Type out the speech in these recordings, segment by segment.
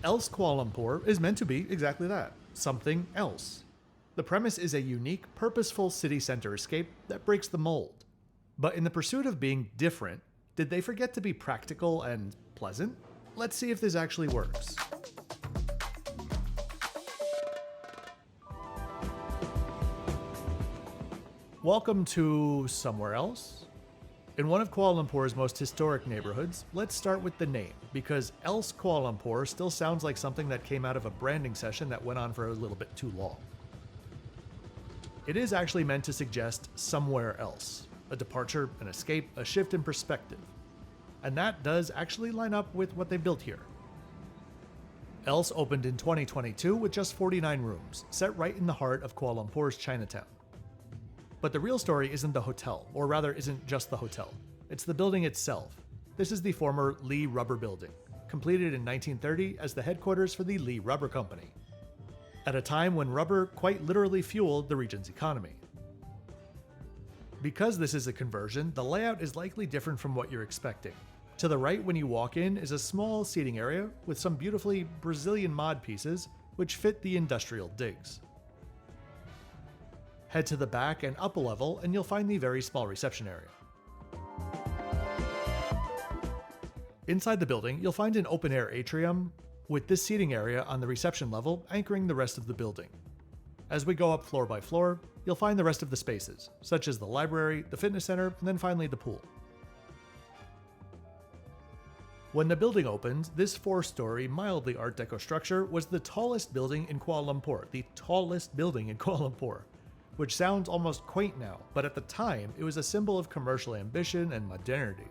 ELSE Kuala Lumpur is meant to be exactly that, something else. The premise is a unique, purposeful city center escape that breaks the mold. But in the pursuit of being different, did they forget to be practical and pleasant? Let's see if this actually works. Welcome to somewhere else. In one of Kuala Lumpur's most historic neighborhoods, let's start with the name, because ELSE Kuala Lumpur still sounds like something that came out of a branding session that went on for a little bit too long. It is actually meant to suggest somewhere else, a departure, an escape, a shift in perspective. And that does actually line up with what they built here. ELSE opened in 2022 with just 49 rooms, set right in the heart of Kuala Lumpur's Chinatown. But the real story isn't the hotel, or rather isn't just the hotel. It's the building itself. This is the former Lee Rubber Building, completed in 1930 as the headquarters for the Lee Rubber Company, at a time when rubber quite literally fueled the region's economy. Because this is a conversion, the layout is likely different from what you're expecting. To the right when you walk in is a small seating area with some beautifully Brazilian mod pieces which fit the industrial digs. Head to the back and up a level and you'll find the very small reception area. Inside the building, you'll find an open-air atrium, with this seating area on the reception level anchoring the rest of the building. As we go up floor by floor, you'll find the rest of the spaces, such as the library, the fitness center, and then finally the pool. When the building opened, this 4-story, mildly Art Deco structure was the tallest building in Kuala Lumpur, which sounds almost quaint now, but at the time, it was a symbol of commercial ambition and modernity.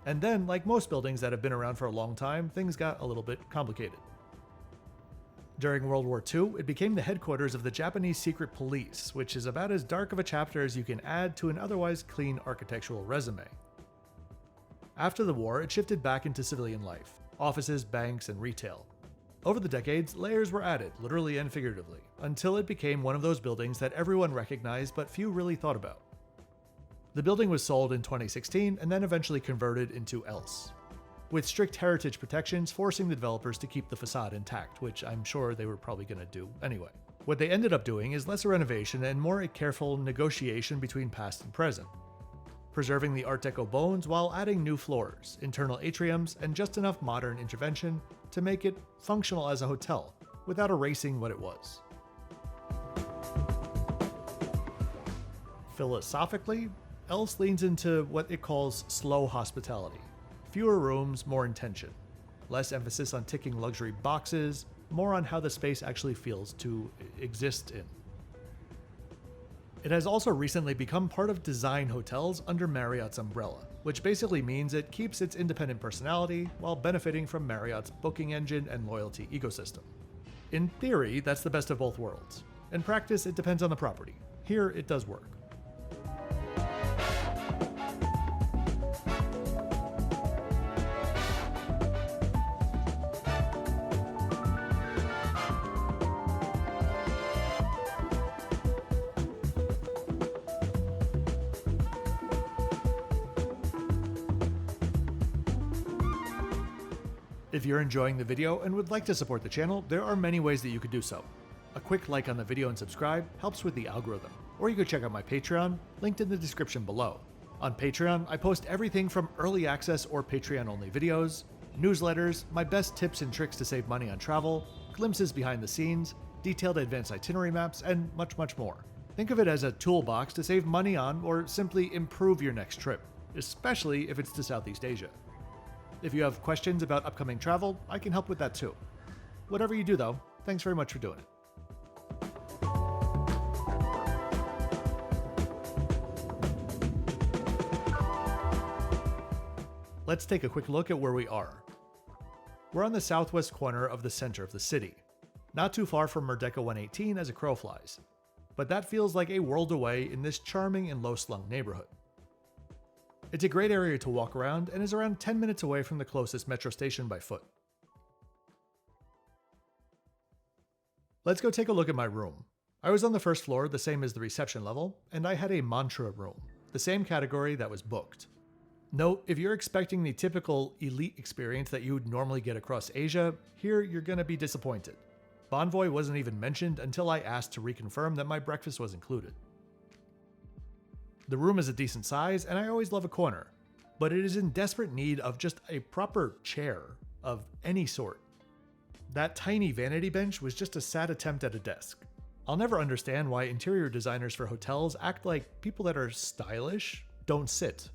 And then, like most buildings that have been around for a long time, things got a little bit complicated. During World War II, it became the headquarters of the Japanese secret police, which is about as dark of a chapter as you can add to an otherwise clean architectural resume. After the war, it shifted back into civilian life, offices, banks, and retail. Over the decades, layers were added, literally and figuratively, until it became one of those buildings that everyone recognized but few really thought about. The building was sold in 2016 and then eventually converted into ELSE, with strict heritage protections forcing the developers to keep the facade intact, which I'm sure they were probably going to do anyway. What they ended up doing is less a renovation and more a careful negotiation between past and present, preserving the Art Deco bones while adding new floors, internal atriums, and just enough modern intervention to make it functional as a hotel, without erasing what it was. Philosophically, ELSE leans into what it calls slow hospitality. Fewer rooms, more intention. Less emphasis on ticking luxury boxes, more on how the space actually feels to exist in. It has also recently become part of design hotels under Marriott's umbrella, which basically means it keeps its independent personality while benefiting from Marriott's booking engine and loyalty ecosystem. In theory, that's the best of both worlds. In practice, it depends on the property. Here, it does work. If you're enjoying the video and would like to support the channel, there are many ways that you could do so. A quick like on the video and subscribe helps with the algorithm, or you could check out my Patreon, linked in the description below. On Patreon, I post everything from early access or Patreon-only videos, newsletters, my best tips and tricks to save money on travel, glimpses behind the scenes, detailed advanced itinerary maps, and much, much more. Think of it as a toolbox to save money on or simply improve your next trip, especially if it's to Southeast Asia. If you have questions about upcoming travel, I can help with that too. Whatever you do though, thanks very much for doing it. Let's take a quick look at where we are. We're on the southwest corner of the center of the city, not too far from Merdeka 118 as a crow flies, but that feels like a world away in this charming and low-slung neighborhood. It's a great area to walk around and is around 10 minutes away from the closest metro station by foot. Let's go take a look at my room. I was on the first floor, the same as the reception level, and I had a mantra room, the same category that was booked. Note, if you're expecting the typical elite experience that you would normally get across Asia, here you're going to be disappointed. Bonvoy wasn't even mentioned until I asked to reconfirm that my breakfast was included. The room is a decent size, and I always love a corner, but it is in desperate need of just a proper chair of any sort. That tiny vanity bench was just a sad attempt at a desk. I'll never understand why interior designers for hotels act like people that are stylish don't sit.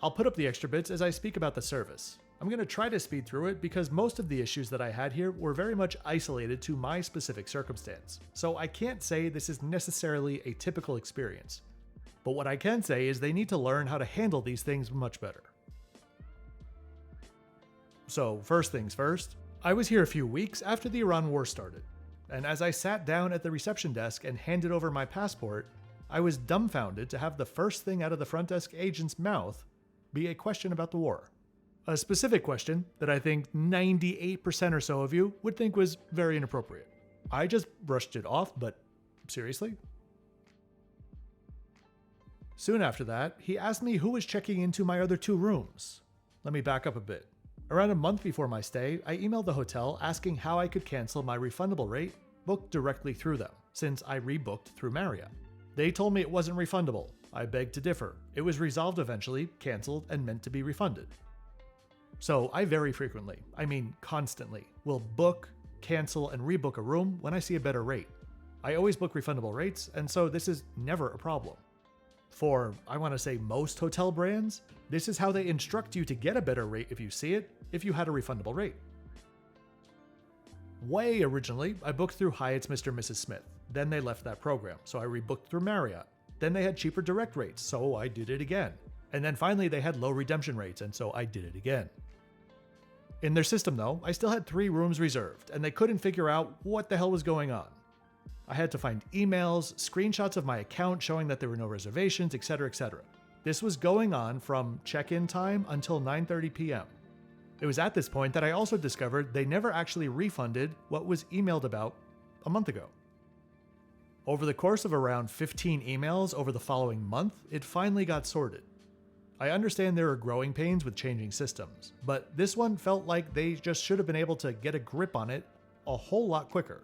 I'll put up the extra bits as I speak about the service. I'm going to try to speed through it because most of the issues that I had here were very much isolated to my specific circumstance, so I can't say this is necessarily a typical experience. But what I can say is they need to learn how to handle these things much better. So first things first, I was here a few weeks after the Iran war started, and as I sat down at the reception desk and handed over my passport, I was dumbfounded to have the first thing out of the front desk agent's mouth be a question about the war. A specific question that I think 98% or so of you would think was very inappropriate. I just brushed it off, but seriously? Soon after that, he asked me who was checking into my other 2 rooms. Let me back up a bit. Around a month before my stay, I emailed the hotel asking how I could cancel my refundable rate booked directly through them, since I rebooked through Marriott. They told me it wasn't refundable. I begged to differ. It was resolved eventually, canceled, and meant to be refunded. So I very frequently, I mean constantly, will book, cancel, and rebook a room when I see a better rate. I always book refundable rates, and so this is never a problem. For, I want to say most hotel brands, this is how they instruct you to get a better rate if you see it, if you had a refundable rate. Way originally, I booked through Hyatt's Mr. and Mrs. Smith. Then they left that program, so I rebooked through Marriott. Then they had cheaper direct rates, so I did it again. And then finally they had low redemption rates, and so I did it again. In their system though, I still had 3 rooms reserved, and they couldn't figure out what the hell was going on. I had to find emails, screenshots of my account showing that there were no reservations, etc., etc. This was going on from check-in time until 9:30 p.m. It was at this point that I also discovered they never actually refunded what was emailed about a month ago. Over the course of around 15 emails over the following month, it finally got sorted. I understand there are growing pains with changing systems, but this one felt like they just should have been able to get a grip on it a whole lot quicker.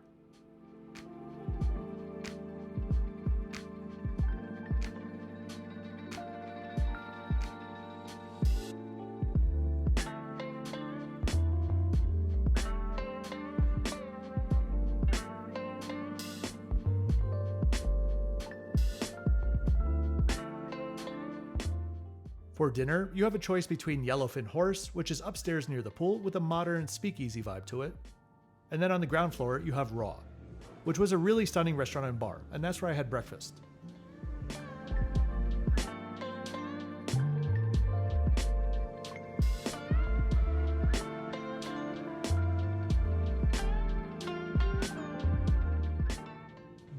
For dinner, you have a choice between Yellowfin Horse, which is upstairs near the pool with a modern speakeasy vibe to it. And then on the ground floor, you have Raw, which was a really stunning restaurant and bar, and that's where I had breakfast.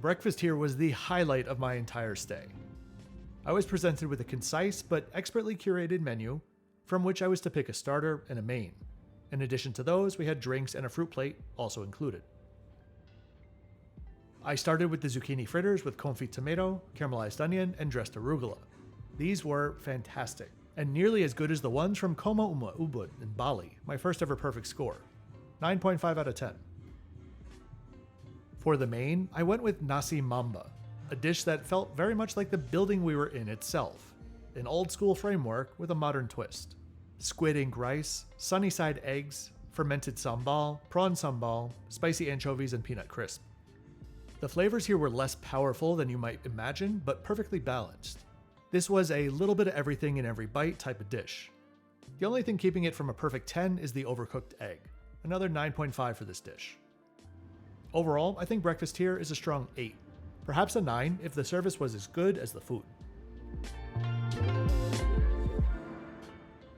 Breakfast here was the highlight of my entire stay. I was presented with a concise but expertly curated menu, from which I was to pick a starter and a main. In addition to those, we had drinks and a fruit plate also included. I started with the zucchini fritters with confit tomato, caramelized onion, and dressed arugula. These were fantastic, and nearly as good as the ones from Koma Uma Ubud in Bali, my first ever perfect score. 9.5 out of 10. For the main, I went with Nasi Mamba, a dish that felt very much like the building we were in itself, an old school framework with a modern twist. Squid ink rice, sunny side eggs, fermented sambal, prawn sambal, spicy anchovies, and peanut crisp. The flavors here were less powerful than you might imagine, but perfectly balanced. This was a little bit of everything in every bite type of dish. The only thing keeping it from a perfect 10 is the overcooked egg, another 9.5 for this dish. Overall, I think breakfast here is a strong 8. Perhaps a 9 if the service was as good as the food.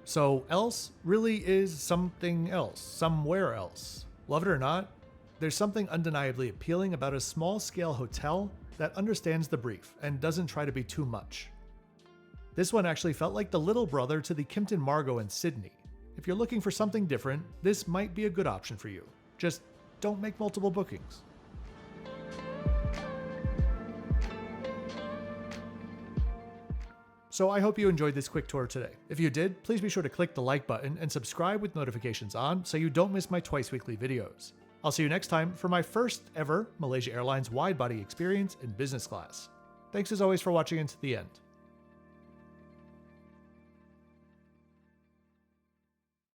So ELSE really is something else, somewhere else. Love it or not, there's something undeniably appealing about a small-scale hotel that understands the brief and doesn't try to be too much. This one actually felt like the little brother to the Kimpton Margot in Sydney. If you're looking for something different, this might be a good option for you. Just don't make multiple bookings. So I hope you enjoyed this quick tour today. If you did, please be sure to click the like button and subscribe with notifications on so you don't miss my twice weekly videos. I'll see you next time for my first ever Malaysia Airlines wide-body experience in business class. Thanks as always for watching until the end.